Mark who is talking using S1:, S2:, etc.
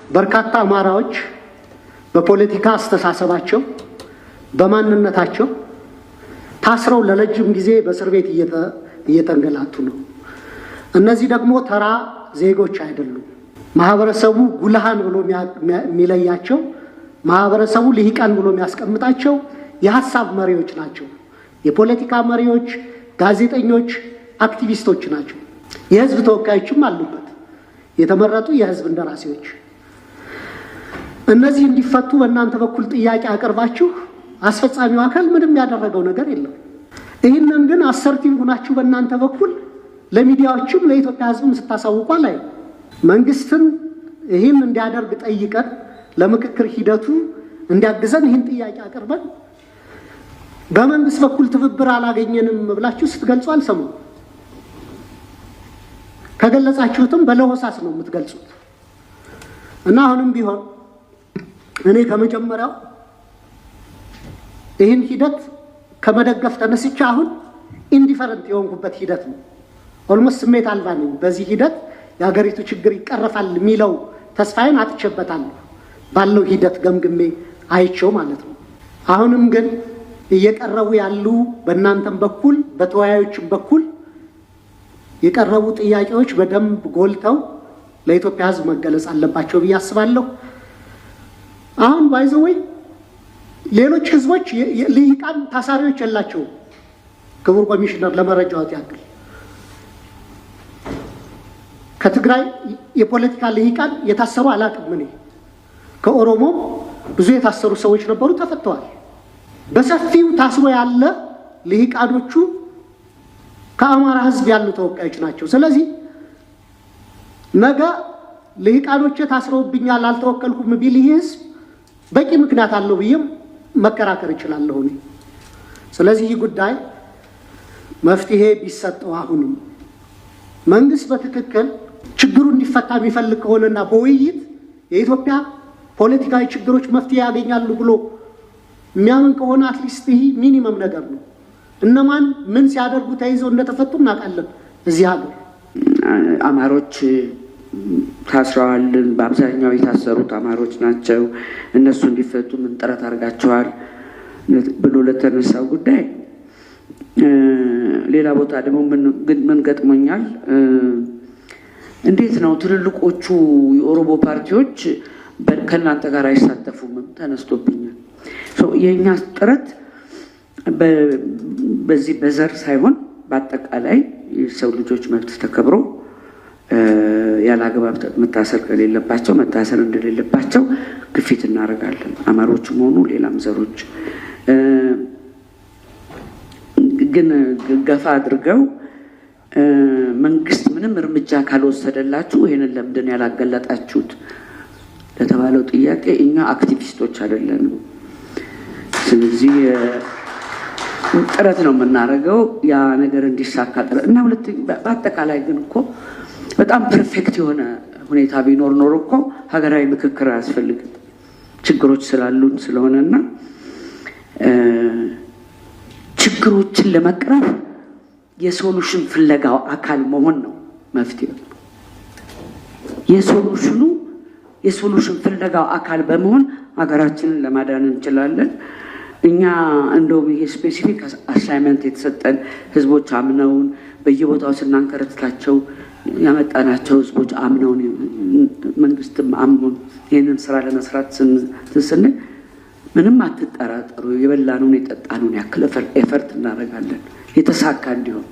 S1: በርካታ አማራዎች በፖለቲካ አስተሳሰባቸው በማንነታቸው ታስረው ለረጅም ጊዜ በእስር ቤት እየተንገላቱ ነው። እነዚህ ደግሞ ተራ ዜጎች አይደሉም። ማህበረሰቡ ጉልሃን ብሎ የሚለያቸው፣ ማህበረሰቡ ልሂቃን ብሎ የሚያስቀምጣቸው የሐሳብ መሪዎች ናቸው። የፖለቲካ መሪዎች፣ ጋዜጠኞች፣ አክቲቪስቶች ናቸው። የህዝብ ተወካዮችም አሉበት፣ የተመረጡ የህዝብ እንደራሴዎች። እነዚህ እንዲፈቱ በእናንተ በኩል ጥያቄ አቅርባችሁ አስፈጻሚው አካል ምንም ያደረገው ነገር የለም። ይህንን ግን አሰርቲቭ ሆናችሁ በእናንተ በኩል ለሚዲያዎችም ለኢትዮጵያ ህዝብም ስታሳውቁ ላይ መንግስትን ይህን እንዲያደርግ ጠይቀን ለምክክር ሂደቱ እንዲያግዘን ይህን ጥያቄ አቅርበን በመንግስት በኩል ትብብር አላገኘንም ብላችሁ ስትገልጹ አልሰማም። ከገለጻችሁትም በለሆሳስ ነው የምትገልጹት። እና አሁንም ቢሆን እኔ ከመጀመሪያው ይህን ሂደት ከመደገፍ ተነስቼ አሁን ኢንዲፈረንት የሆንኩበት ሂደት ነው። ኦልሞስት ስሜት አልባ ነኝ። በዚህ ሂደት የሀገሪቱ ችግር ይቀረፋል የሚለው ተስፋዬን አጥቼበታለሁ፣ ባለው ሂደት ገምግሜ አይቼው ማለት ነው። አሁንም ግን እየቀረቡ ያሉ በእናንተም በኩል በተወያዮችም በኩል የቀረቡ ጥያቄዎች በደንብ ጎልተው ለኢትዮጵያ ህዝብ መገለጽ አለባቸው ብዬ አስባለሁ። አሁን ባይዘወይ ሌሎች ህዝቦች ልሂቃን ታሳሪዎች የላቸውም። ክቡር ኮሚሽነር ለመረጃዎት ያክል ከትግራይ የፖለቲካ ልሂቃን የታሰሩ አላውቅም። እኔ ከኦሮሞ ብዙ የታሰሩ ሰዎች ነበሩ፣ ተፈተዋል። በሰፊው ታስሮ ያለ ልሂቃኖቹ ከአማራ ህዝብ ያሉ ተወካዮች ናቸው። ስለዚህ ነገ ልሂቃኖቼ ታስረውብኛል አልተወከልኩም ቢል ይህ ህዝብ በቂ ምክንያት አለው ብዬም መከራከር እችላለሁ እኔ። ስለዚህ ይህ ጉዳይ መፍትሄ ቢሰጠው አሁንም መንግስት በትክክል ችግሩ እንዲፈታ የሚፈልግ ከሆነና በውይይት የኢትዮጵያ ፖለቲካዊ ችግሮች መፍትሄ ያገኛሉ ብሎ የሚያምን ከሆነ አትሊስት ይህ ሚኒመም ነገር ነው። እነማን ምን ሲያደርጉ ተይዘው እንደተፈቱ እናውቃለን። እዚህ ሀገር
S2: አማሮች ታስረዋል። በአብዛኛው የታሰሩት አማሮች ናቸው። እነሱ እንዲፈቱ ምን ጥረት አድርጋቸዋል ብሎ ለተነሳው ጉዳይ ሌላ ቦታ ደግሞ ምን ገጥሞኛል፣ እንዴት ነው ትልልቆቹ የኦሮሞ ፓርቲዎች ከእናንተ ጋር አይሳተፉም ተነስቶብኛል። የእኛ ጥረት በዚህ በዘር ሳይሆን በአጠቃላይ የሰው ልጆች መብት ተከብሮ ያለ አግባብ መታሰር ከሌለባቸው መታሰር እንደሌለባቸው ግፊት እናደርጋለን። አማሮችም ሆኑ ሌላም ዘሮች ግን ገፋ አድርገው መንግስት ምንም እርምጃ ካልወሰደላችሁ ይሄንን ለምንድን ያላገለጣችሁት ለተባለው ጥያቄ እኛ አክቲቪስቶች አይደለንም። ስለዚህ ጥረት ነው የምናደርገው ያ ነገር እንዲሳካ ጥረት እና በአጠቃላይ ግን እኮ በጣም ፐርፌክት የሆነ ሁኔታ ቢኖር ኖሮ እኮ ሀገራዊ ምክክር አያስፈልግም። ችግሮች ስላሉን ስለሆነና ችግሮችን ለመቅረፍ የሶሉሽን ፍለጋው አካል መሆን ነው መፍትሄው። የሶሉሽን ፍለጋው አካል በመሆን ሀገራችንን ለማዳን እንችላለን። እኛ እንደውም ይሄ ስፔሲፊክ አሳይመንት የተሰጠን ህዝቦች አምነውን በየቦታው ስናንከረትታቸው ያመጣናቸው ህዝቦች አምነውን መንግስትም አምኖን ይህንን ስራ ለመስራት ስንል ምንም አትጠራጠሩ፣ የበላነውን የጠጣነውን ያክል ኤፈርት እናደርጋለን የተሳካ እንዲሆን።